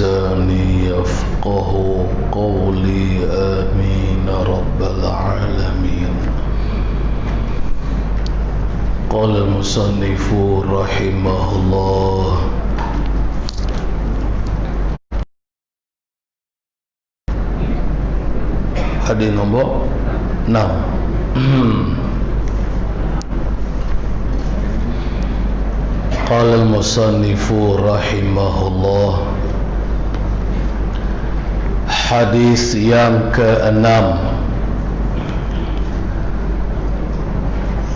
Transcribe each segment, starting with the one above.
لساني يفقه قولي آمين رب العالمين. قال المصنف رحمه الله: hadis nombor 6. Qala al-musannif rahimahullah, hadis yang ke-6,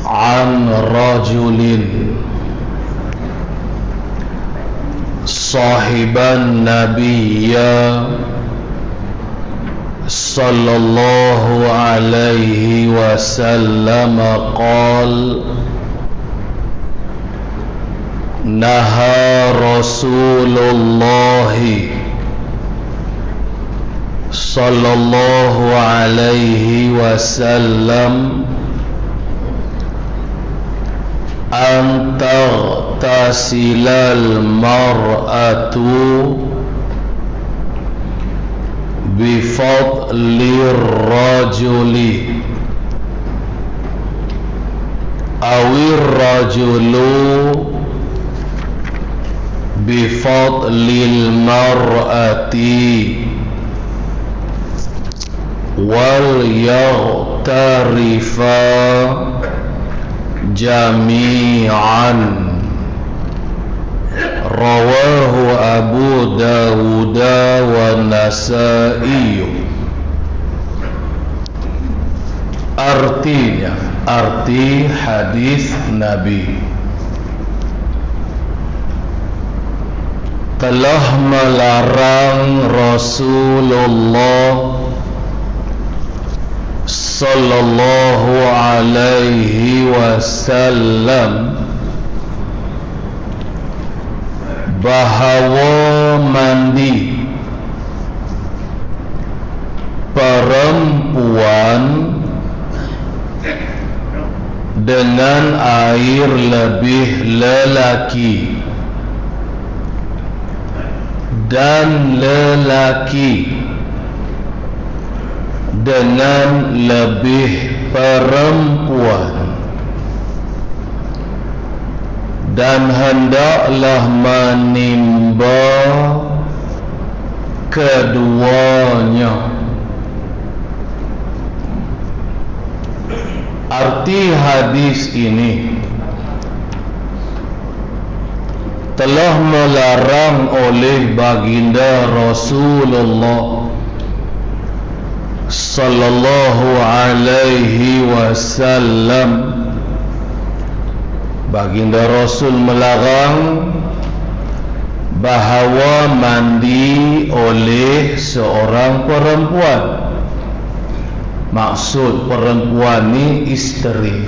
an rajulin sahiban nabiyya sallallahu alaihi wasallam qala naha Rasulullah sallallahu alaihi wasallam an taghtasilal mar'atu bifadlir rajuli awir rajulu bifadlil mar'ati wal yaghtarifa jami'an. Rawahu Abu Dawud wa Nasa'i. Artinya, arti hadis Nabi: telah melarang Rasulullah sallallahu alaihi wasallam bahawa mandi perempuan dengan air lebih lelaki dan lelaki dengan lebih perempuan, dan hendaklah menimba keduanya. Arti hadis ini: telah melarang oleh baginda Rasulullah sallallahu alaihi wasallam, baginda Rasul melarang bahawa mandi oleh seorang perempuan. Maksud perempuan ni isteri.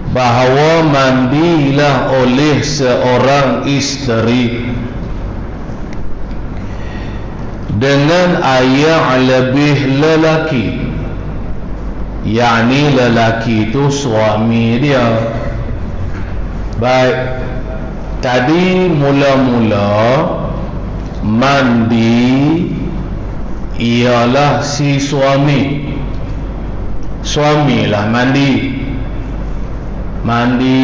Bahawa mandilah oleh seorang isteri dengan air lebih lelaki, yakni lelaki itu suami dia. Baik, tadi mula-mula mandi ialah si suami. Suamilah mandi. Mandi,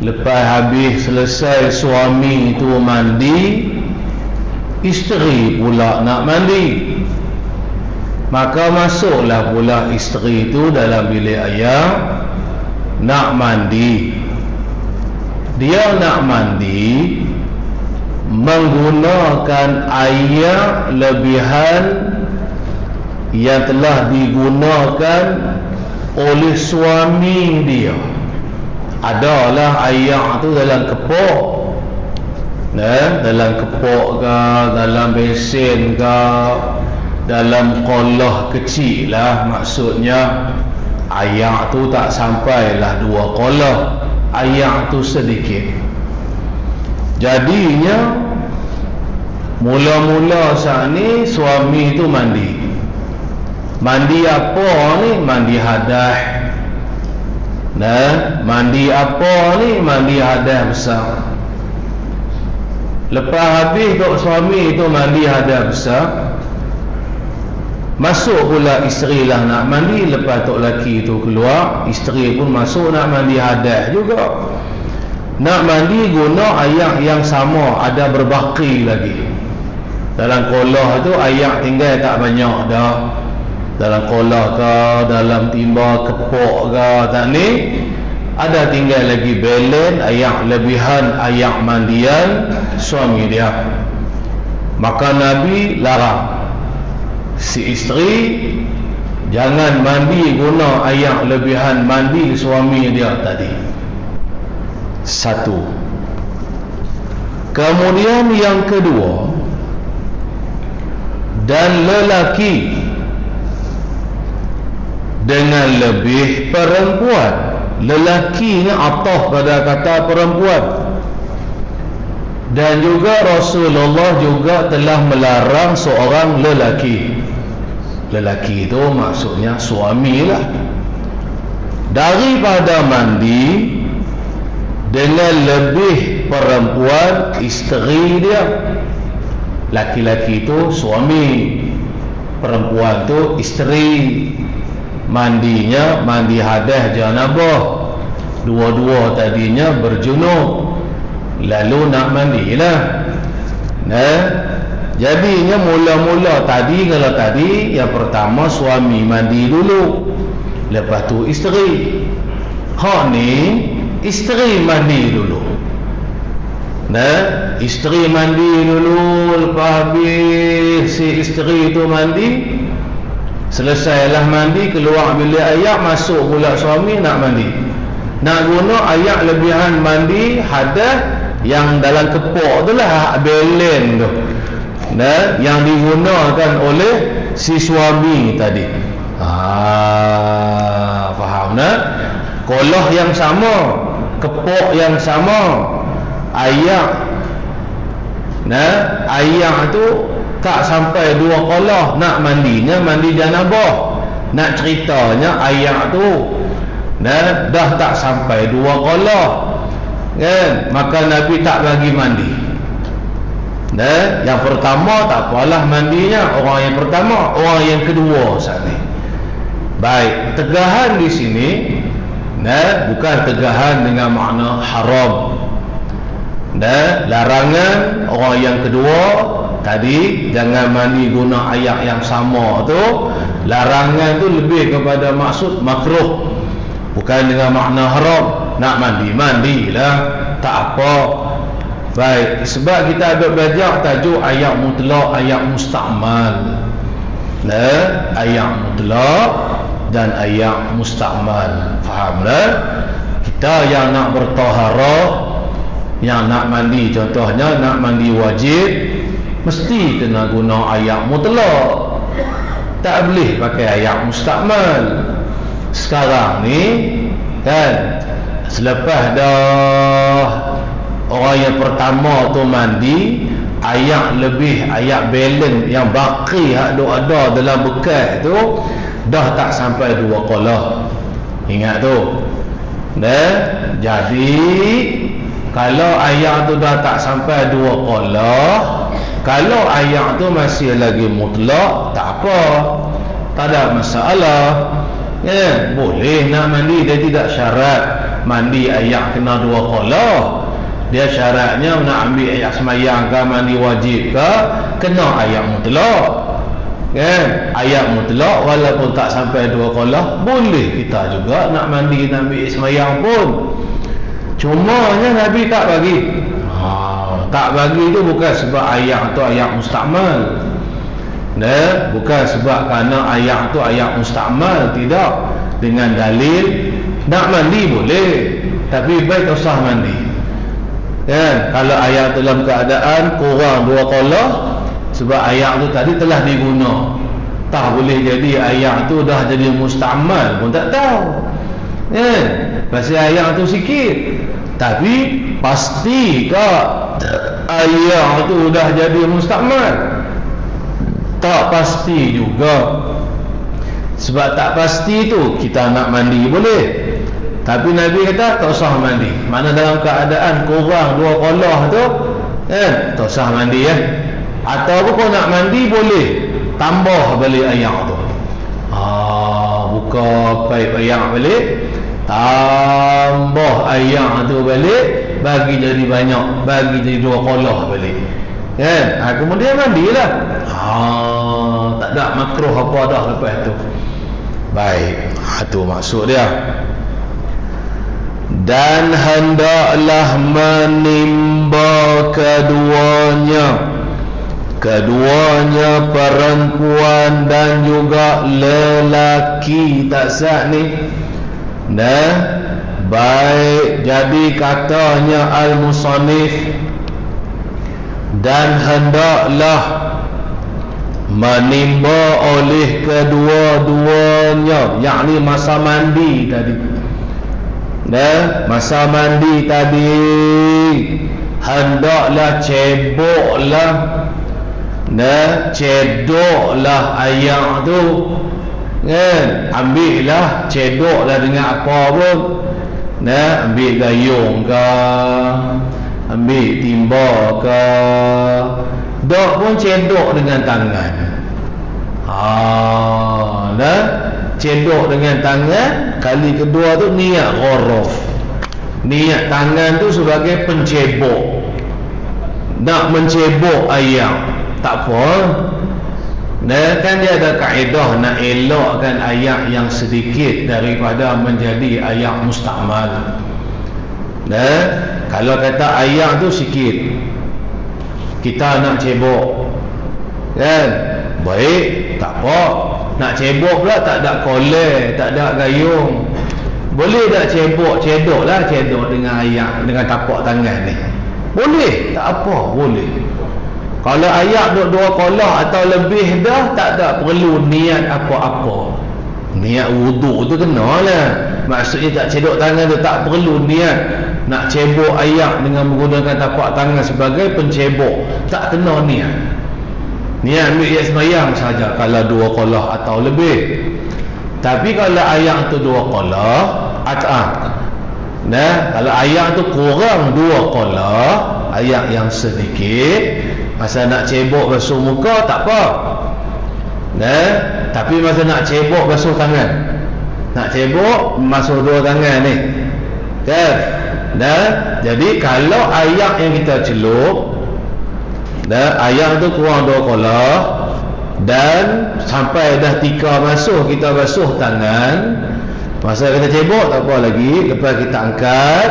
lepas habis selesai suami itu mandi, isteri pula nak mandi. Maka masuklah pula isteri itu dalam bilik ayam nak mandi. Dia nak mandi menggunakan air lebihan yang telah digunakan oleh suami dia. Adalah air tu dalam kepok, dalam kepok ke, dalam besen ke, dalam kolah kecil lah. Maksudnya air tu tak sampailah 2 kolah, air tu sedikit. Jadinya mula-mula saat ni suami tu mandi. Mandi apa ni? Mandi hadas. Mandi apa ni? Mandi hadas besar. Lepas habis tok suami itu mandi hadas besar, masuk pula isteri lah nak mandi. Lepas tok laki itu keluar, isteri pun masuk nak mandi hadas juga. Nak mandi guna air yang sama, ada berbaki lagi. Dalam kolah tu air tinggal tak banyak dah. Dalam kolah ke, dalam timba kepok ke, tak ni ada tinggal lagi belen air lebihan air mandian suami dia. Maka Nabi larang si isteri jangan mandi guna air lebihan mandi suami dia tadi. Satu. Kemudian yang kedua, dan lelaki dengan lebih perempuan. Lelaki ni ataf pada kata perempuan. Dan juga Rasulullah juga telah melarang seorang lelaki. Lelaki itu maksudnya suami lah, daripada mandi dengan lebih perempuan isteri dia. Laki-laki itu suami, perempuan itu isteri. Mandinya mandi hadas janabah, dua-dua tadinya berjunub, lalu nak mandilah. Jadinya mula-mula tadi, kalau tadi yang pertama suami mandi dulu, lepas tu isteri. Hak ni isteri mandi dulu. Isteri mandi dulu. Lepas habis si isteri itu mandi, selesailah mandi, keluar bilik air, masuk pula suami nak mandi. Nak guna air lebihan mandi hadas yang dalam kepok tu lah, belen tu, yang digunakan oleh si suami tadi. Faham tak? Kolah yang sama, kepok yang sama, air tu tak sampai 2 kolah nak mandinya mandi janabah. Nak ceritanya air tu dah tak sampai 2 kolah kan, maka Nabi tak bagi mandi. Yang pertama tak apalah mandinya orang yang pertama, orang yang kedua saat ni. Baik, tegahan di sini bukan tegahan dengan makna haram. Larangan orang yang kedua tadi, jangan mandi guna air yang sama tu, larangan tu lebih kepada maksud makruh, bukan dengan makna haram. Nak mandi, mandilah, tak apa. Baik, sebab kita ada belajar tajuk ayat mutlak, ayat mustakmal. Ayat mutlak dan ayat mustakmal. Faham tak? Kita yang nak bertaharah, yang nak mandi, contohnya nak mandi wajib, mesti kena guna ayat mutlak, tak boleh pakai ayat mustakmal. Sekarang ni kan, selepas dah orang yang pertama tu mandi, ayat lebih, ayat belen yang baki hak ada dalam bekas tu dah tak sampai 2 kolah. Ingat tu. Jadi kalau ayat tu dah tak sampai 2 kolah, kalau ayat tu masih lagi mutlak, tak apa, tak ada masalah. Boleh nak mandi, dia tidak syarat mandi ayat kena 2 kolah. Dia syaratnya nak ambil ayat semayang ke, mandi wajib ke, kena ayat mutlak. Ayat mutlak walaupun tak sampai 2 kolah, boleh kita juga nak mandi, nak ambil semayang pun. Cumanya Nabi tak bagi. Tak bagi itu bukan sebab ayat tu ayat mustakmal. Bukan sebab kerana ayat tu ayat mustakmal, tidak. Dengan dalil nak mandi boleh, tapi baik tak usah mandi. Kalau ayat dalam keadaan kurang 2 kolah, sebab ayat tu tadi telah diguna, tak boleh jadi ayat tu dah jadi mustakmal pun tak tahu. Pasal ayat tu sikit, tapi pasti ke ayat tu dah jadi mustakmal? Tak pasti juga. Sebab tak pasti tu kita nak mandi boleh, tapi Nabi kata tak usah mandi. Mana dalam keadaan kurang 2 kolah tu, tak usah mandi atau kau nak mandi boleh tambah balik air tu. Buka paip air balik, tambah air tu balik, bagi jadi banyak, bagi jadi 2 kolah balik, kemudian mandilah. Tak ada makruh apa dah lepas tu. Baik, itu maksud dia. Dan hendaklah menimba keduanya perempuan dan juga lelaki. Tak sah ni. Baik, jadi katanya al-musannif, dan hendaklah menimba oleh kedua-duanya, yakni masa mandi tadi. Masa mandi tadi hendaklah cedoklah air tu, ambillah, cedoklah dengan apa pun, ambil gayung ke, ambil timba ke, dok pun cedok dengan tangan. Cedok dengan tangan. Kali kedua tu niat gharaf, niat tangan tu sebagai pencebok, nak mencebok air. Tak apa, kan dia ada kaedah nak elakkan air yang sedikit daripada menjadi air mustakmal. Kalau kata air tu sikit, kita nak cebok, baik, tak apa. Nak cebok pula tak ada kolej, tak ada gayung, boleh tak cebok? Cedoklah, cedok dengan air, dengan tapak tangan ni, boleh, tak apa, boleh. Kalau air duk 2 kolah atau lebih dah, tak ada perlu niat apa-apa. Niat wuduk tu kenalah. Maksudnya tak cedok tangan tu tak perlu niat nak cebok air dengan menggunakan tapak tangan sebagai pencebok, tak kena niat. Niat ambil sembahyang saja kalau 2 kolah atau lebih. Tapi kalau air tu 2 kolah kalau air tu kurang 2 kolah, air yang sedikit, masa nak cebok basuh muka tak apa. Tapi masa nak cebok basuh tangan, nak cebok basuh 2 tangan ni, jadi kalau air yang kita celup, air tu kurang 2 kolah dan sampai dah 3 basuh, kita basuh tangan, masa kita cebok tak apa lagi, lepas kita angkat,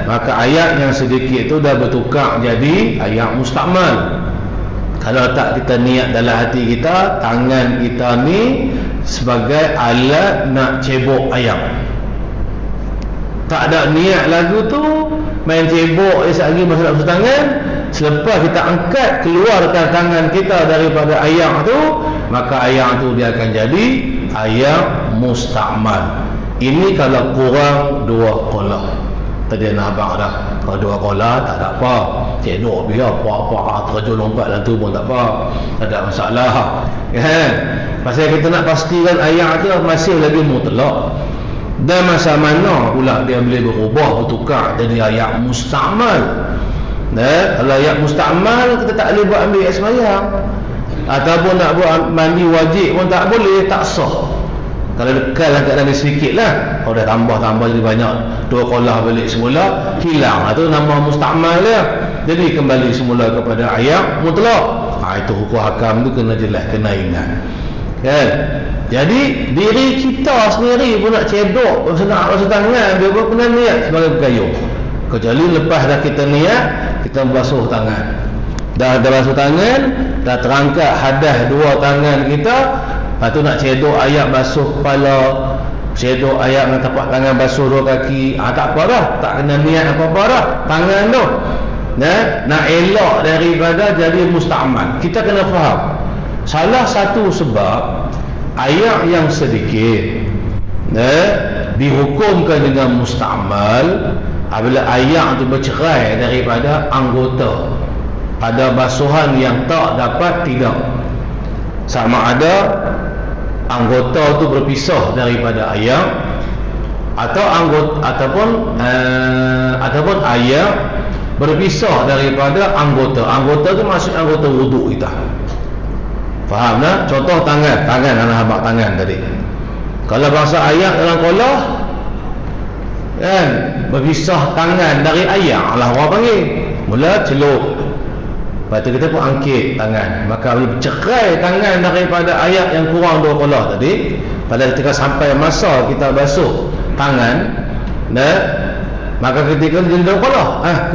maka air yang sedikit tu dah bertukar jadi air mustakmal. Kalau tak kita niat dalam hati kita, tangan kita ni sebagai alat nak cebok air, tak ada niat lagu tu, main cebok lagi masa nak basuh tangan. Selepas kita angkat, keluarkan tangan kita daripada air tu, maka air tu dia akan jadi air mustakmal. Ini kalau kurang 2 kolah. Tadi nak abang dah, kalau 2 kolah tak ada apa, cedok biar apa-apa, terjun lompat dalam tu pun tak apa, tak ada masalah. Pasal kita nak pastikan air tu masih lagi mutlak, dan masa mana pula dia boleh berubah, bertukar jadi air mustakmal. Kalau air mustakmal, kita tak boleh buat ambil air sembahyang, ataupun nak buat mandi wajib pun tak boleh, tak sah. Kalau dekat lah keadaan sedikit lah, kalau dah tambah jadi banyak, 2 kolah balik semula, hilang, itu nama mustakmal dia. Jadi kembali semula kepada air mutlak. Itu hukum hakam tu kena jelas, kena ingat, Jadi diri kita sendiri pun nak cedok, nak basuh tangan, dia pun kena niat sebagai bergayung. Kecuali lepas dah kita niat, kita basuh tangan, dah basuh tangan, dah terangkat hadas 2 tangan kita, lepas tu nak cedok air basuh kepala, cedok air dengan tapak tangan basuh 2 kaki, tak apa dah, tak kena niat apa-apa dah tangan tu. Nak elak daripada jadi mustakmal, kita kena faham salah satu sebab air yang sedikit dihukumkan dengan mustakmal apabila air itu bercerai daripada anggota pada basuhan yang tak dapat tidak, sama ada anggota itu berpisah daripada air, atau ataupun air berpisah daripada anggota tu maksud anggota wuduk kita. Faham tak? Contoh tangan anak habaq tangan tadi. Kalau bahasa ayak dalam qolah kan, berpisah tangan dari ayak lah orang panggil. Mula celup, lepas tu kita pun angkit tangan, maka bercerai tangan daripada ayak yang kurang 2 qolah tadi. Pada ketika sampai masa kita basuh tangan, maka ketika itu jadi 2 qolah,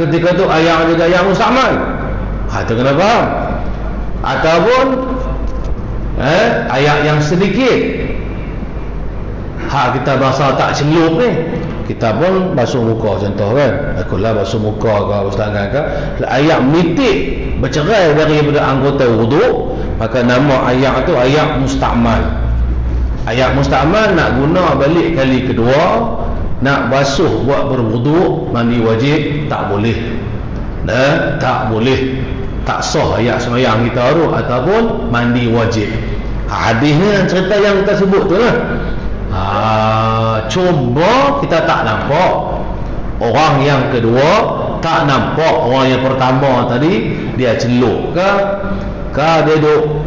ketika tu ayak jadi ayak mustakmal. Itu kena faham. Ataupun ayak yang sedikit, kita basuh tak celup ni, kita pun basuh muka contoh kan, akulah basuh muka ke basuh tangan ke, ayak menitik bercerai daripada anggota wuduk, maka nama ayak tu ayak mustakmal. Ayak mustakmal nak guna balik kali kedua, nak basuh buat berwuduk, mandi wajib tak boleh, tak boleh, tak sah ayak semayang kita tu ataupun mandi wajib. Hadis ni cerita yang kita sebut tu lah. Cuba kita tak nampak orang yang kedua, tak nampak orang yang pertama tadi dia celup ke dia duk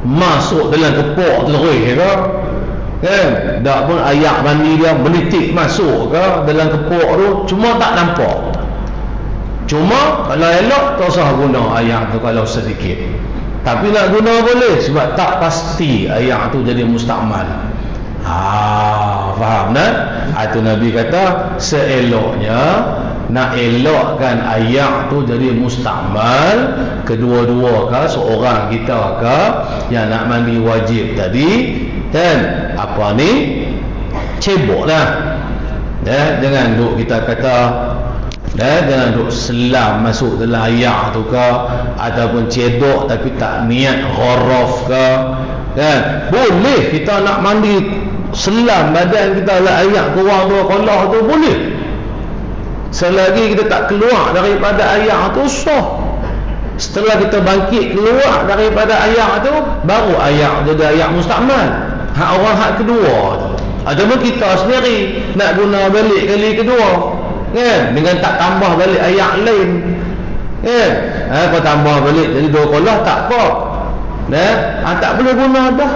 masuk dalam kepok telurih ke kan, tak pun ayak mandi dia menitik masuk ke dalam kepok tu, cuma tak nampak. Cuma kalau elok tak usah guna ayak tu kalau sedikit, tapi nak guna boleh sebab tak pasti ayak tu jadi mustakmal. Faham tak? Itu Nabi kata seeloknya nak elokkan ayak tu jadi mustakmal, kedua-dua ke, seorang kita ke yang nak mandi wajib tadi, dan apa ni, cebok lah. Jangan duk kita kata, jangan duk selam masuk dalam ayak tu ke, ataupun cedok tapi tak niat gharaf ke kan. Boleh kita nak mandi selam badan kita lah ayak kurang 2 qolah tu boleh, selagi kita tak keluar daripada ayak tu sah. Setelah kita bangkit keluar daripada ayak tu, baru ayak jadi ayak mustakmal. Orang hak kedua tu, ataupun kita sendiri nak guna balik kali kedua kan, dengan tak tambah balik ayak lain kan, kau tambah balik jadi 2 qolah tak apa, tak boleh guna dah,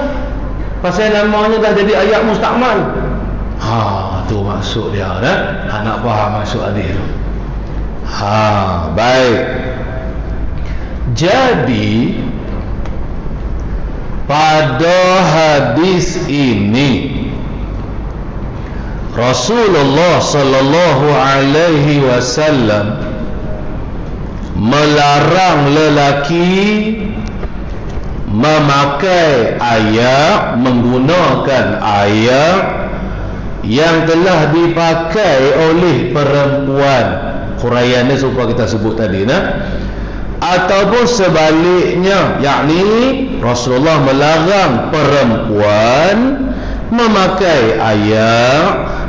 pasal namanya dah jadi ayak mustakmal. Tu maksud dia nak faham maksud hadis tu. Baik. Jadi pada hadis ini Rasulullah sallallahu alaihi wasallam melarang lelaki memakai ayak, menggunakan ayak yang telah dipakai oleh perempuan. Huraian ni supaya kita sebut tadi ataupun sebaliknya, yakni Rasulullah melarang perempuan memakai ayak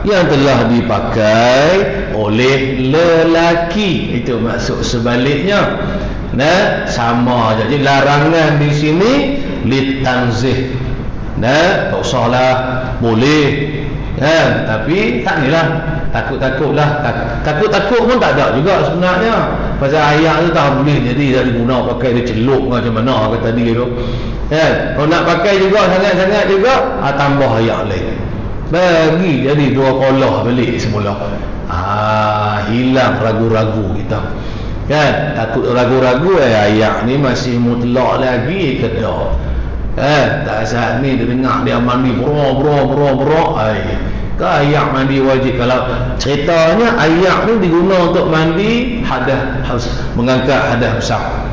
yang telah dipakai oleh lelaki. Itu maksud sebaliknya. Sama je. Jadi larangan di sini litanzih. Tak usahlah, boleh kan, tapi tak nilah, takut-takutlah. Takut-takut pun tak ada juga sebenarnya, pasal ayak tu tak boleh jadi dah diguna pakai dia celup macam mana kata tadi tu kan. Kalau nak pakai juga sangat-sangat juga, tambah ayak lain, bagi jadi 2 qolah balik semula. Hilang ragu-ragu kita kan. Takut ragu-ragu ayak ni masih mutlak lagi ke tak? Tak saat ni dia dengar dia mandi bro ke ayak mandi wajib. Kalau ceritanya ayak ni diguna untuk mandi hadas, mengangkat hadas besar.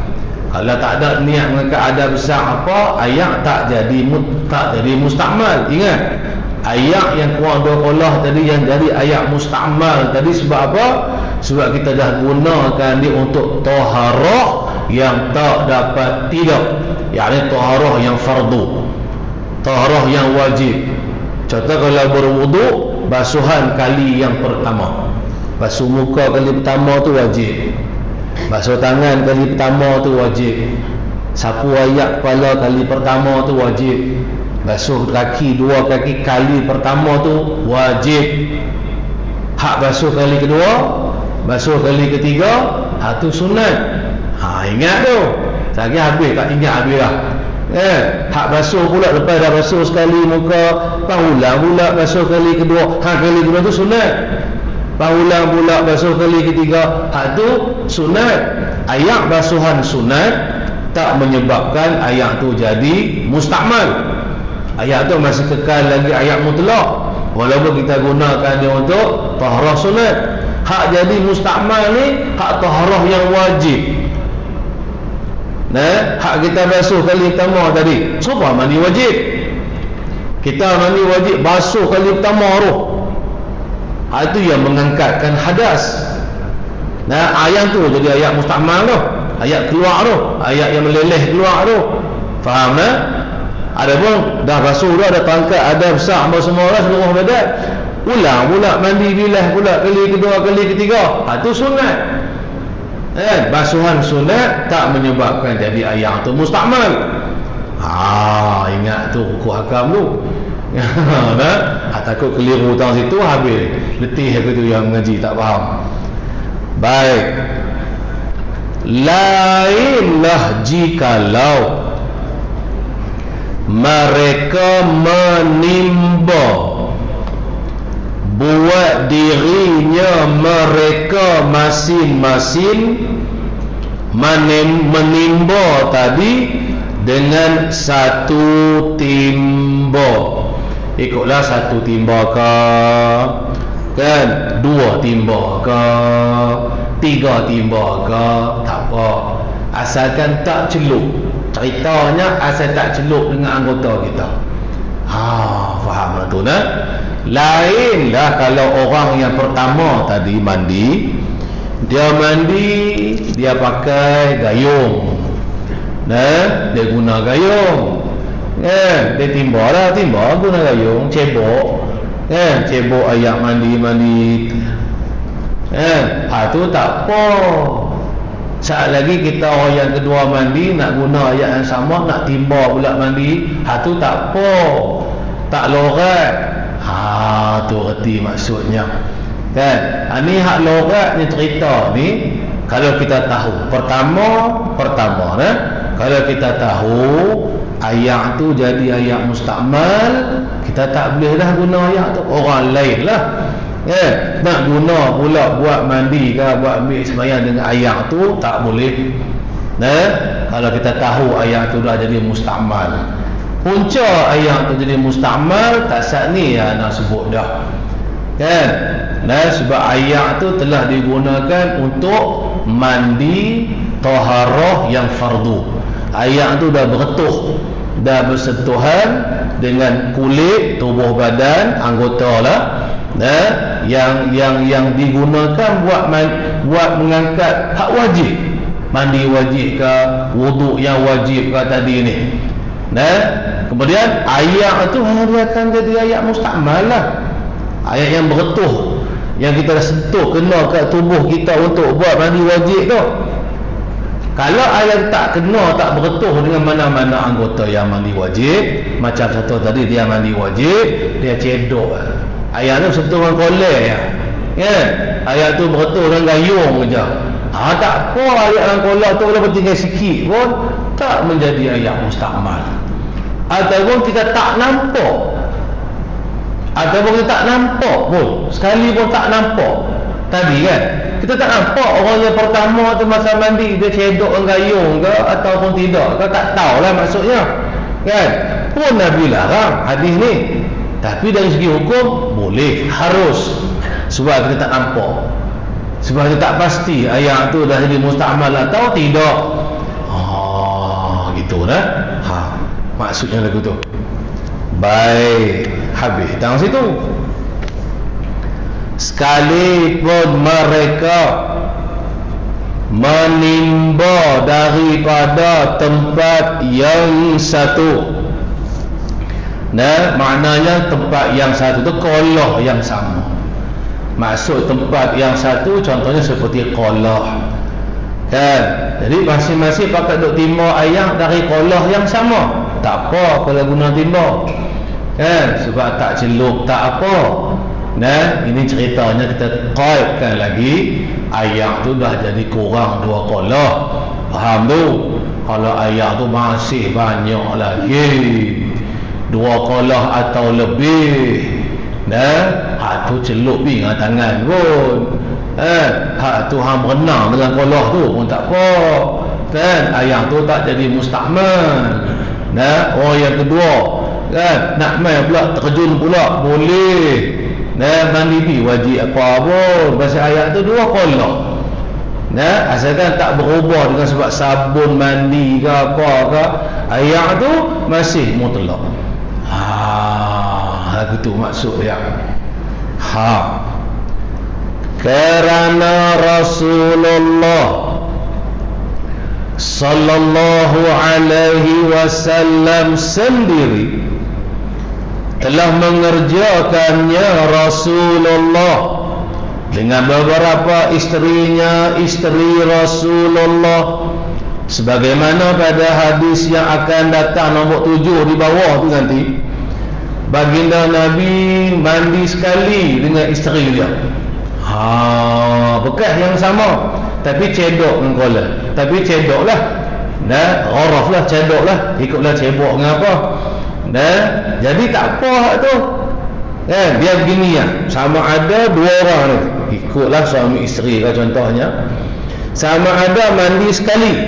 Kalau tak ada niat mengangkat hadas besar apa, ayak tak jadi mustakmal. Ingat, ayak yang kurang 2 qolah tadi yang jadi ayak mustakmal tadi sebab apa? Sebab kita dah gunakan dia untuk taharah yang tak dapat tidak, yakni taharah yang fardu, taharah yang wajib. Contoh kalau berwuduk, basuhan kali yang pertama, basuh muka kali pertama tu wajib, basuh tangan kali pertama tu wajib, sapu ayak kepala kali pertama tu wajib, basuh kaki 2 kaki kali pertama tu wajib. Hak basuh kali kedua basuh kali ketiga, tu sunat. Ingat tu. Lagi habis tak ingat habis lah. Hak basuh pula lepas dah basuh sekali muka, ulang pula basuh kali kedua. Kali kedua tu sunat. Ulang pula basuh kali ketiga. Tu sunat. Ayak basuhan sunat tak menyebabkan ayak tu jadi mustakmal. Ayak tu masih kekal lagi ayak mutlak, walaupun kita gunakan dia untuk taharah sunat. Hak jadi mustakmal ni hak taharah yang wajib. Hak kita basuh kali pertama tadi, siapa mandi wajib? Kita mandi wajib basuh kali pertama tu. Itu yang mengangkatkan hadas. Ayat tu jadi ayat mustakmal tu, ayat keluar tu, ayat yang meleleh keluar tu. Faham tak? Adapun dah basuh dah, ada pangkat, ada besar apa semua dah seluruh badan, ulang pula mandi bilah pula kali kedua kali ketiga. Tu sunat. Basuhan sunat tak menyebabkan jadi ayat tu mustakmal. Ingat tu hukum hakam tu. Takut keliru hutang situ habis letih aku tu yang mengaji tak faham. Baik, lainlah jikalau mereka menimba buat dirinya mereka masing-masing menimba tadi dengan satu timba. Ikutlah satu timba ke, kan, dua timba ke, tiga timba ke, tak apa, asalkan tak celup. Ceritanya asal tak celup dengan anggota kita. Faham lah tu nak? Lainlah kalau orang yang pertama tadi mandi, dia pakai gayung. Dia guna gayung. Dia timba guna gayung, cebok. Cebok ayak mandi. Tu tak apa. Saat lagi kita orang yang kedua mandi nak guna ayat yang sama, nak timba pula mandi, tu tak apa, tak lorat. Tu erti maksudnya, kan? Ni hak lorat ni cerita ni. Kalau kita tahu pertama kalau kita tahu ayat tu jadi ayat mustakmal, kita tak boleh dah guna ayat tu. Orang lain lah nak guna pula buat mandi ke, buat ambil sembahyang dengan ayat tu tak boleh. Kalau kita tahu ayat tu dah jadi mustakmal, punca ayat tu jadi mustakmal, tak sat ni nak sebut dah, kan? Sebab ayat tu telah digunakan untuk mandi taharah yang fardu. Ayat tu dah bertuh, dah bersentuhan dengan kulit tubuh badan anggota lah. Yang digunakan buat mengangkat hak wajib, mandi wajib ke, wuduk yang wajib ke tadi ni. Kemudian ayat tu dia akan jadi ayat mustakmal lah, ayat yang bertuh, yang kita sentuh kena kat tubuh kita untuk buat mandi wajib tu. Kalau ayat tak kena, tak bertuh dengan mana-mana anggota yang mandi wajib, macam contoh tadi dia mandi wajib, dia cedok, ayat tu sentuh dengan kolej ya. Ayat tu bertuh dengan gayung je. Tak apa, ayat dengan kolej tu walaupun tinggal sikit pun tak menjadi ayat mustakmal. Ataupun kita tak nampak, pun sekali pun tak nampak tadi, kan? Kita tak nampak orang yang pertama tu masa mandi dia cedok dengan gayung ke ataupun tidak ke, tak tahulah maksudnya, kan? Pun Nabi larang hadis ni. Tapi dari segi hukum boleh, harus, sebab kita tak nampak, sebab kita tak pasti ayat tu dah jadi mustakmal atau tidak. Gitu dah. Maksudnya lagu tu. Baik, habis tang situ. Sekalipun mereka menimba daripada tempat yang satu, maknanya tempat yang satu tu kolah yang sama. Maksud tempat yang satu contohnya seperti kolah, kan? Jadi masing-masing pakai duk timba ayam dari kolah yang sama, tak apa kalau guna timba, kan? Sebab tak celup, tak apa. Ini ceritanya kita qaidkan lagi ayak tu dah jadi kurang 2 qolah. Faham tu? Kalau ayak tu masih banyak lagi 2 qolah atau lebih, hak tu celup dengan tangan pun, hak tu hang berenang dengan qolah tu pun tak apa, kan? Ayak tu tak jadi mustakmal. Yang kedua, kan, nak main pula terjun pula boleh, mandi ni wajib apa pun pasal ayak tu 2 qolah. Asalkan tak berubah dengan sebab sabun mandi ke apa ke, ayak tu masih mutlak. Lagu tu maksud dia. Kerana Rasulullah sallallahu alaihi wasallam sendiri telah mengerjakannya Rasulullah dengan beberapa isterinya, isteri Rasulullah, sebagaimana pada hadis yang akan datang nombor 7 di bawah tu nanti. Baginda Nabi mandi sekali dengan isteri dia. Bekas yang sama, tapi cedok dengan kola. Tapi cedok lah, gharaf lah, cedok lah, ikutlah cebok dengan apa. Jadi tak apa hak tu, dia begini ya, sama ada 2 orang ni, ikutlah suami isteri lah contohnya, sama ada mandi sekali,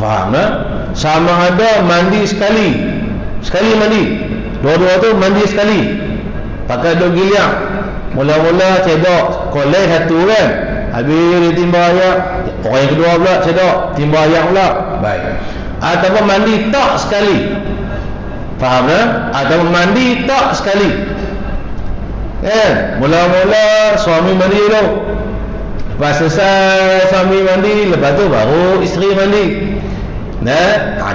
faham tak? Sama ada mandi sekali mandi, dua-dua tu mandi sekali, pakai duk giliang, mula-mula cedok kolej satu kan, habis dia timba ayak, orang yang kedua pula cedok, timba ayak pula, baik. Ataupun mandi tak sekali, faham tak? Ataupun mandi tak sekali, mula-mula suami mandi dulu, lepas selesai suami mandi, lepas tu baru isteri mandi.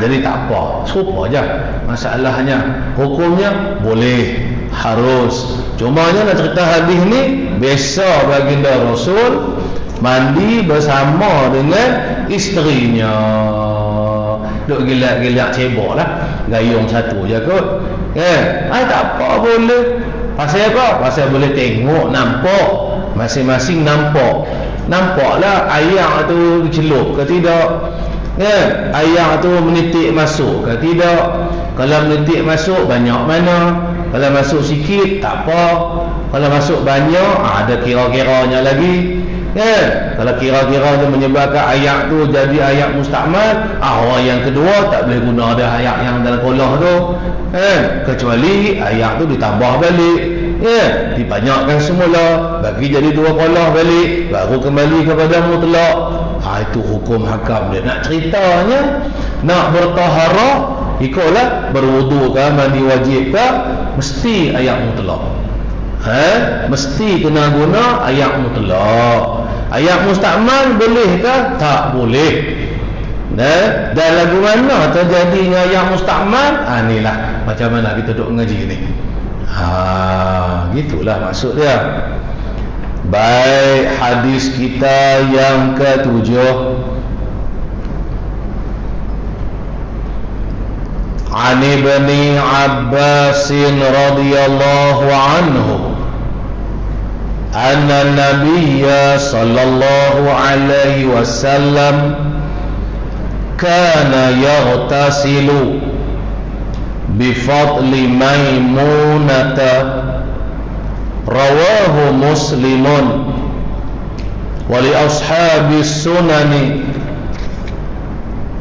Jadi tak apa, serupa je. Masalahnya hukumnya boleh, harus. Cumanya nak cerita hadis ni, biasa baginda Rasul mandi bersama dengan isterinya, duk gilak-gilak cebok lah, gayung satu je kot. Tak apa, boleh. Pasal apa? Pasal boleh tengok, nampak, masing-masing nampaklah ayak tu celup ke tidak, ayak tu menitik masuk ke tidak. Kalau menitik masuk banyak mana, kalau masuk sikit tak apa, kalau masuk banyak ada kira-kiranya lagi. Kalau kira-kiranya menyebabkan ayak tu jadi ayak mustakmal, orang yang kedua tak boleh guna dah ayak yang dalam kolah tu, kecuali ayak tu ditambah balik, dibanyakkan semula, bagi jadi 2 kolah balik, baru kembali kepada mutlak. Itu hukum hakam dia. Nak ceritanya, nak bertaharah, ikutlah berwudu ke, mandi wajib ke, mesti ayak mutlak. Mesti kena guna ayak mutlak. Ayak mustakmal boleh ke? Tak boleh. Dan lagu mana terjadinya ayak mustakmal? Inilah macam mana kita duduk ngaji ni. Gitulah maksud dia. Baik, hadis kita yang ke-7. An Ibni Abbas radhiyallahu anhu anna Nabiyya sallallahu alaihi wasallam kana yaghtasilu bifadli Maimunata, rawahu Muslimun wa li ashabis sunani.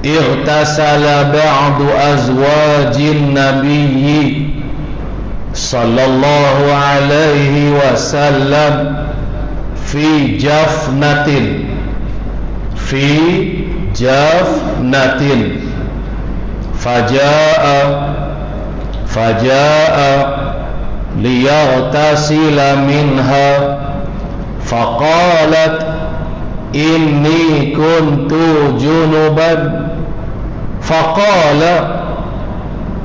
Ightasala ba'du azwajin nabiyyi sallallahu alaihi wasallam fi jafnatin faja'a liyaghtasila minha faqalat inni kuntu junuban faqala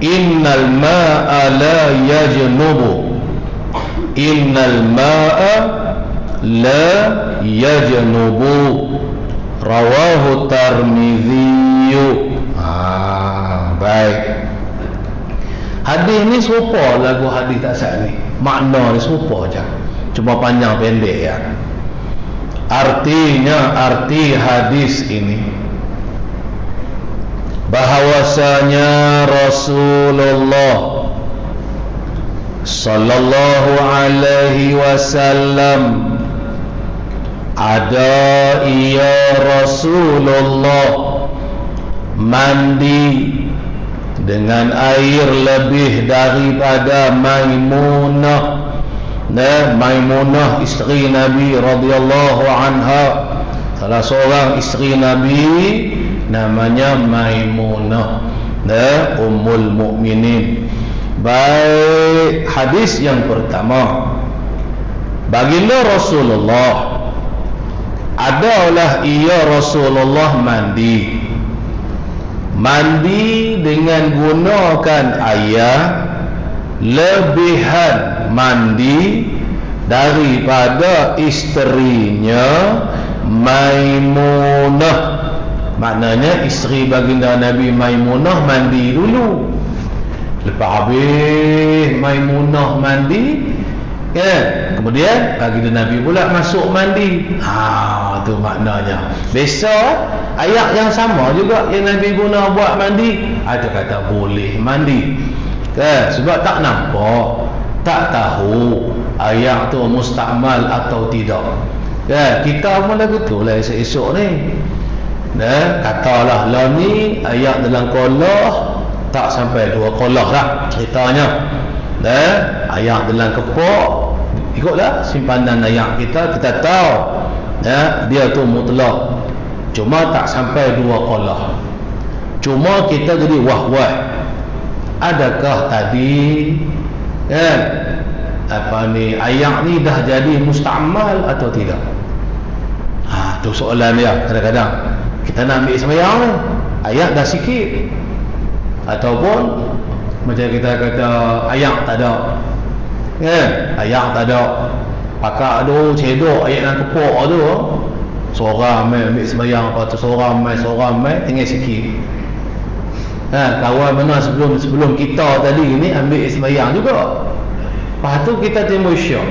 innal ma'a la yajnubu, innal ma'a la yajnubu, rawahu Tirmidzi. Baik, hadis ni serupa lagu hadis tak sah ni, makna dia serupa je, cuma panjang pendek ya. Artinya, arti hadis ini bahawasanya Rasulullah sallallahu alaihi wasallam ada Rasulullah mandi dengan air lebih daripada Maimunah. Maimunah isteri Nabi radhiyallahu anha, salah seorang isteri Nabi namanya Maimunah, Ummul Mukminin. Baik, hadis yang pertama, baginda Rasulullah adalah Rasulullah mandi dengan gunakan air lebihan mandi daripada isterinya Maimunah. Maknanya isteri baginda Nabi Maimunah mandi dulu, lepas habis Maimunah mandi, kemudian baginda Nabi pula masuk mandi. Tu maknanya. Besok ayat yang sama juga yang Nabi guna buat mandi, ada kata boleh mandi. Sebab tak nampak, tak tahu ayat tu mustakmal atau tidak. Kita pun lagu tu lah esok-esok ni. Katalah lah ni ayat dalam kolah tak sampai 2 kolah lah ceritanya. Ayat dalam kepok, ikutlah simpanan ayat kita tahu dia tu mutlak, cuma tak sampai 2 kolah. Cuma kita jadi wah-wah, adakah tadi ayat ni dah jadi mustakmal atau tidak? Tu soalan dia. Kadang-kadang kita nak ambil sembahyang ni, ayat dah sikit, ataupun macam kita kata ayat tak ada, ayat tak ada, pakak tu cedok ayat dan kepok tu, seorang main ambil sembahyang, lepas tu seorang main tinggal sikit. Kawan mana sebelum kita tadi ni ambil sembahyang juga, lepas tu kita timbul syak,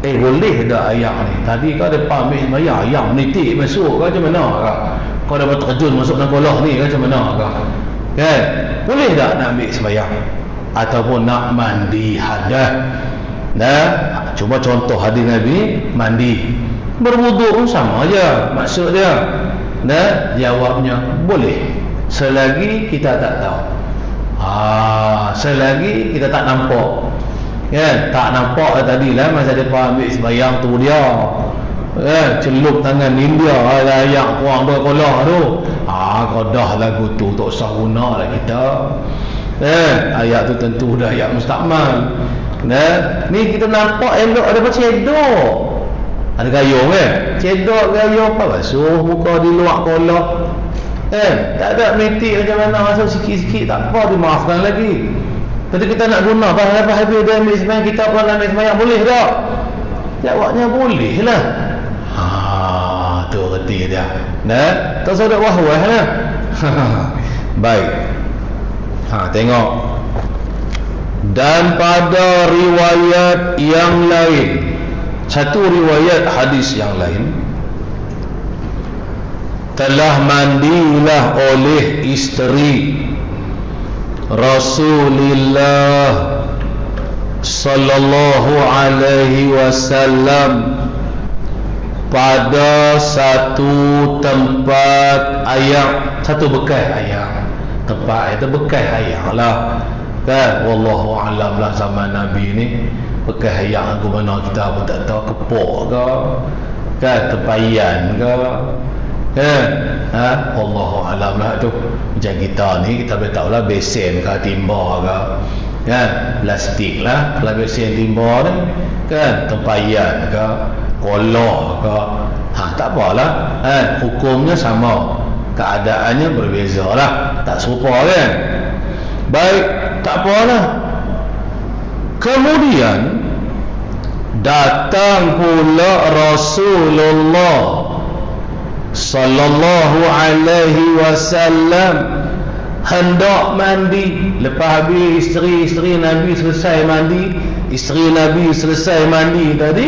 boleh dah ayat ni tadi kau depan ambil sembahyang, ayat menitik masuk ke macam mana kau? Kau dah terjun masuk dalam kolah ni ke macam mana kau? Boleh tak nak ambil sembahyang ataupun nak mandi hadas? Cuba contoh hadis Nabi mandi, berwuduk pun sama aja maksud dia. Jawabnya boleh selagi kita tak tahu, selagi kita tak nampak. Tak nampak tadi lah masa depan ambil sembahyang tu dia celup tangan India layak kurang 2 kolah tu, kau dah lagu tu tak usah guna lah kita. Ayat tu tentu dah ayat mustakmal. Ni kita nampak elok ada apa cedok, ada gayung cedok gayung apa basuh muka di luar kolah, tak ada metik macam mana, masuk sikit-sikit tak apa, dimaafkan lagi. Tapi kita nak guna lepas habis dia ambil sembahyang, kita pun ambil sembahyang, boleh tak? Jawabnya boleh lah. Tu reti dia. Tak usah ada wah-wah lah. Baik. Tengok. Dan pada riwayat yang lain, satu riwayat hadis yang lain, telah mandilah oleh isteri Rasulullah sallallahu alaihi wasallam pada satu tempat ayam, satu bekas ayam, tempat itu bekas ayam lah wallahu alam lah zaman Nabi ni. Bekas ayam ke mana kita pun tak tahu, kepok ke tempayan ke Allahu alam lah tu. Macam kita ni kita boleh tahu lah besen ke timba ke plastik lah, kalau besen timba ni tempayan ke kolah ke tak apalah, hukumnya sama, keadaannya berbeza lah, tak serupa kan. Baik, tak apalah. Kemudian datang pula Rasulullah sallallahu alaihi wasallam hendak mandi. Lepas habis isteri Nabi selesai mandi, isteri Nabi selesai mandi tadi,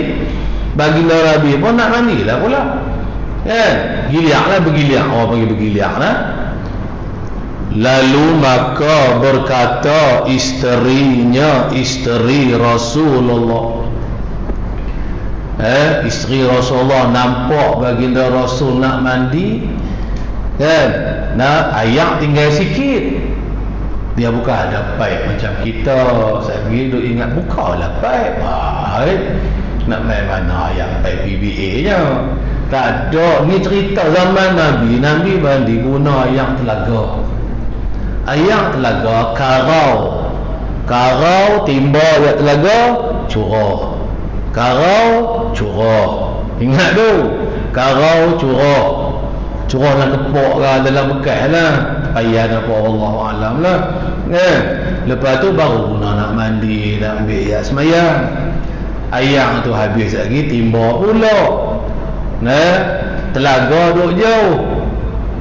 baginda Nabi pun nak mandilah pula. Kan? Giliaklah bergiliak. Orang panggil bergiliak lah. Lalu maka berkata isterinya, isteri Rasulullah. Isteri Rasulullah nampak baginda Rasul nak mandi, kan? Nah, ayak tinggal sikit. Dia buka ada paip macam kita. Saya pergi duk ingat bukalah paip. Nak main mana ayak paip PBA nya. Tak ada. Ni cerita zaman Nabi. Nabi mandi guna ayak telaga. Ayak telaga karau. Karau timba ayak telaga curah. Karau curah. Ingat tu. Karau curah. Curah dalam kepok lah, dalam bekas lah. Payah apa Allah Alam lah. Lepas tu baru guna nak mandi, nak ambil ayak semayang. Ayak tu habis lagi, timba pula. Telaga duduk jauh.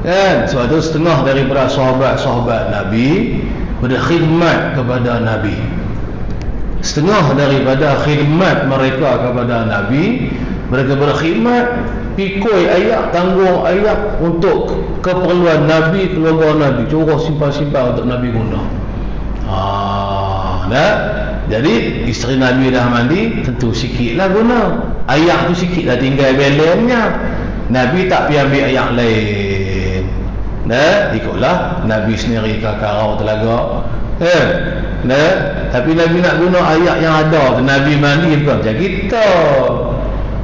Kan? Sebab tu setengah daripada sahabat-sahabat Nabi berkhidmat kepada Nabi. Setengah daripada khidmat mereka kepada Nabi, mereka berkhidmat pikul ayak, tanggung ayak untuk keperluan Nabi, keluarga Nabi, curah simpan-simpan untuk Nabi guna. Jadi isteri Nabi dah mandi, tentu sikit lah guna. Ayak tu sikit dah tinggal belennya. Nabi tak pergi ambil ayak lain. Ikutlah Nabi sendiri ke karau telaga. Tapi Nabi nak guna ayak yang ada. Nabi mandi bukan macam kita.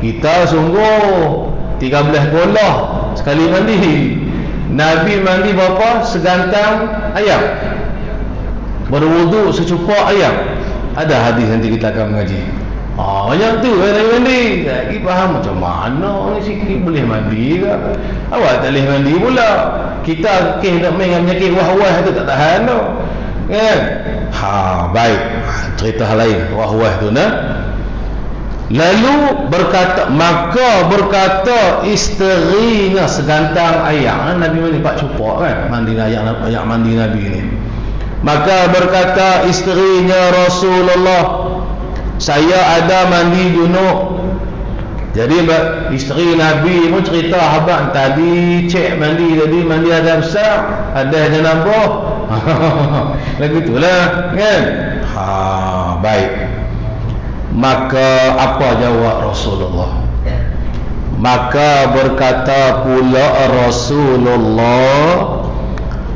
Kita sungguh 13 bola sekali mandi. Nabi mandi berapa? Segantang ayak. Berwuduk secupak ayak. Ada hadis nanti kita akan mengaji. Macam tu Nabi mandi. Lagi faham macam mana ni sikit boleh mandi ke? Awak tak boleh mandi pula. Kita nak main dengan penyakit wah-wah tu tak tahan tu. Kan? Baik. Cerita hal lain wah-wah tu nah. Lalu maka berkata isterinya segantang ayak. Nabi mandi 4 cupak kan, mandi ayak mandi Nabi ni. Maka berkata isterinya Rasulullah, saya ada mandi junub. Jadi isteri Nabi pun cerita, abang tadi cek mandi, tadi mandi ada besar, ada janabah. Lagu itulah kan. Baik. Maka apa jawab Rasulullah? Maka berkata pula Rasulullah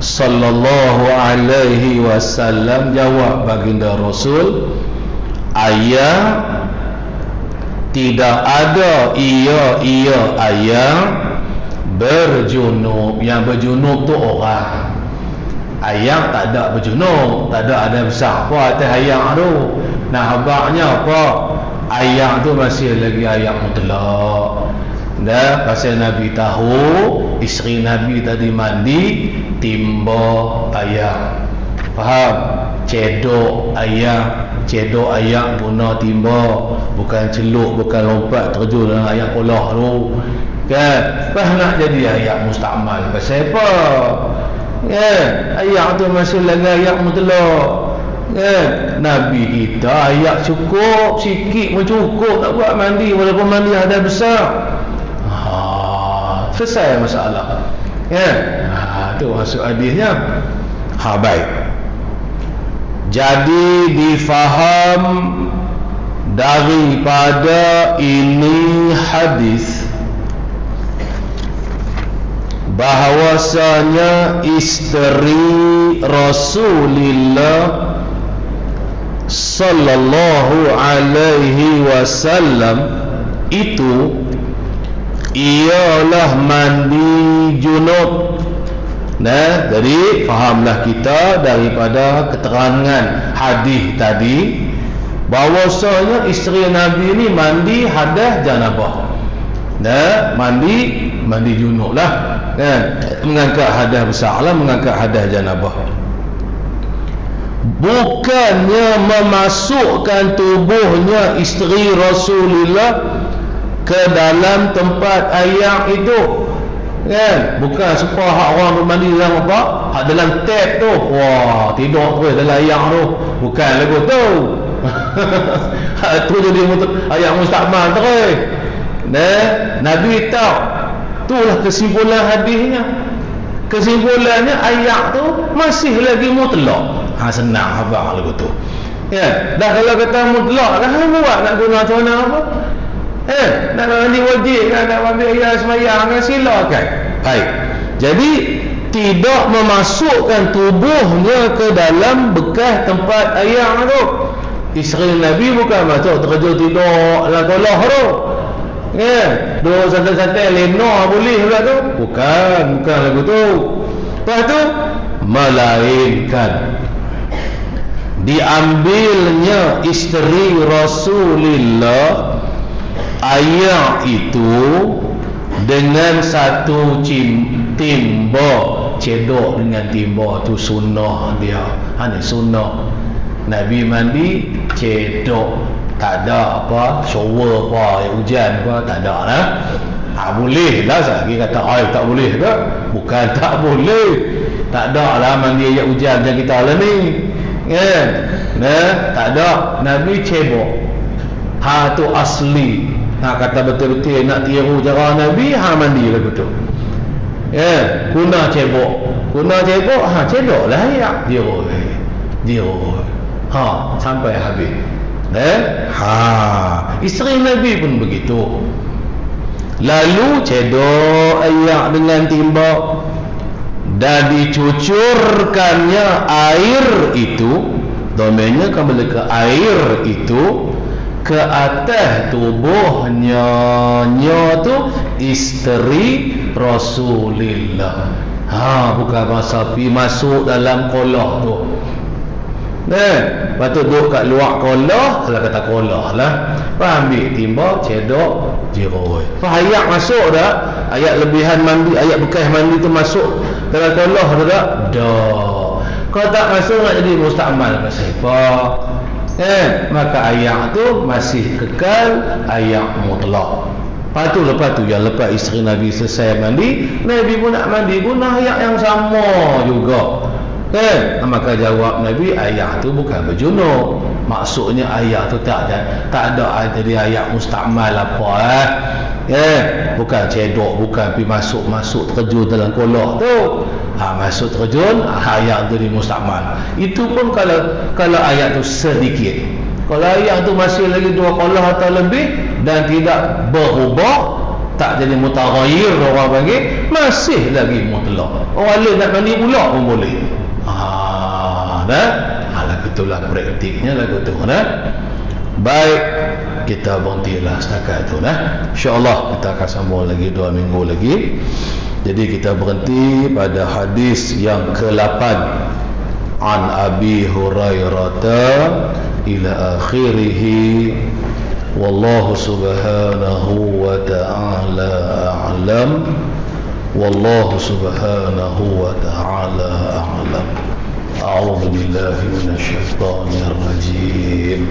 sallallahu alaihi wasallam, jawab baginda Rasul, ayat tidak ada ia ayat berjunub. Yang berjunub tu orang. Ayat tak ada berjunub, tak ada besar apa atas ayat tu. Nah, habaknya apa? Ayat tu masih lagi ayat mutlak. Pasal Nabi tahu isteri Nabi tadi mandi timba ayat. Faham? Cedok ayat guna timba, bukan celuk, bukan lompat terjun dalam ayat kolah tu. Kan? Pas nak jadi ayat mustakmal. Pasal apa? Ayat tu masih lagi ayat mutlak. Nabi kita ayat cukup, sikit pun cukup, tak buat mandi walaupun mandi ada besar. Selesai masalah. Tu maksud hadisnya. Baik. Jadi difaham daripada ini hadis bahawasanya isteri Rasulullah sallallahu alaihi wasallam itu ialah mandi junub. Jadi fahamlah kita daripada keterangan hadis tadi bahawasanya isteri Nabi ni mandi hadas janabah. Mandi junub lah. Mengangkat hadas besar lah, mengangkat hadas janabah. Bukannya memasukkan tubuhnya isteri Rasulullah ke dalam tempat ayak itu. Bukan supaya hak orang bermandi dalam apa? Hak dalam tap tu. Wah, tidur terus dalam ayak tu. Bukan lagu tu. Hak tu jadi ayak mustakmal terus. Nabi tahu. Itulah kesimpulan hadisnya. Kesimpulannya ayat tu masih lagi mutlak. Senang abang lagu tu. Dah kalau kata mutlak dah buat nak guna tu nak apa? Nak mandi wajib kan, nak ambil ayat sembahyang kan, silakan. Baik. Jadi tidak memasukkan tubuhnya ke dalam bekas tempat ayam tu. Isteri Nabi bukan masuk terkejut tidur dalam kolah tu. Dua santai-santai lena boleh pula tu. Bukan lagu tu. Lepas tu melainkan diambilnya isteri Rasulullah ayam itu dengan satu timba. Cedok dengan timba tu sunnah dia. Ni sunnah. Nabi mandi cedok, tak ada apa shower apa hujan apa, tak ada lah. Boleh lah. Saya kata tak boleh ke? Bukan tak boleh, tak ada lah mandi ayat hujan macam kita lah ni kan. Tak ada. Nabi cebok. Tu asli. Kata betul-betul nak tiru cara Nabi, mandi lagu tu. Guna cebok. Cedok lah ayat dia. Sampai habis. Isteri Nabi pun begitu. Lalu cedok ayak dengan timba dan dicucurkannya air itu, domainnya kembali ke air itu, ke atas tubuhnya tu isteri Rasulullah. Bukan masa pi masuk dalam kolah tu. Lepas tu duduk kat luar kolah, kalau kata kolah lah. Ambil timba, cedok, jiroi. Ayat masuk dah. Ayat lebihan mandi, ayat bekas mandi tu masuk dalam kolah dah. Kalau tak masuk nak jadi mustakmal ke siapa? Maka ayat tu masih kekal ayat mutlak. Lepas tu yang lepas isteri Nabi selesai mandi, Nabi pun nak mandi guna ayat yang sama juga. Maka jawab Nabi, ayat tu bukan berjunuk. Maksudnya ayat tu tak ada jadi ayat mustakmal apa bukan cedok, bukan pergi masuk terjun dalam kolah tu. Masuk terjun, ayat tu di mustakmal. Itu pun kalau ayat tu sedikit. Kalau ayat tu masih lagi 2 kolah atau lebih dan tidak berubah, tak jadi mutaghayyir orang panggil, masih lagi mutlak. Orang lain nak mandi pula pun boleh. Lagu tu lah praktiknya lagu tu. Baik, kita berhentilah setakat tu. InsyaAllah kita akan sambung lagi 2 minggu lagi. Jadi kita berhenti pada hadis yang ke-8. An Abi Hurairah ila akhirih. Wallahu subhanahu wa ta'ala a'lam. Wallahu subhanahu wa ta'ala a'lam. A'udzu billahi minasyaitonir rajim.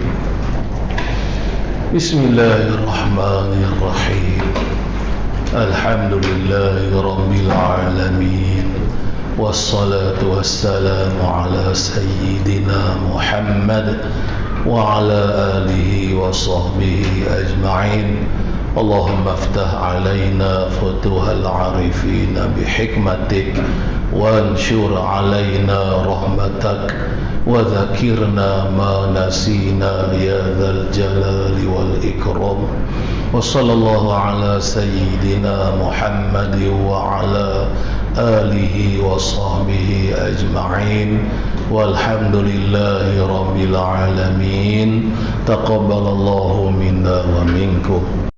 Bismillahirrahmanirrahim. Alhamdulillahi rabbil alamin. Wassalatu wassalamu ala sayyidina Muhammad wa ala alihi wa sahbihi ajma'in. Allahumma aftah alaina futuhal arifin bihikmatik وانشر علينا رحمتك وذكرنا ما نسينا يا ذا الجلال والإكرام وصلى الله على سيدنا محمد وعلى آله وصحبه أجمعين والحمد لله رب العالمين تقبل الله منا ومنكم.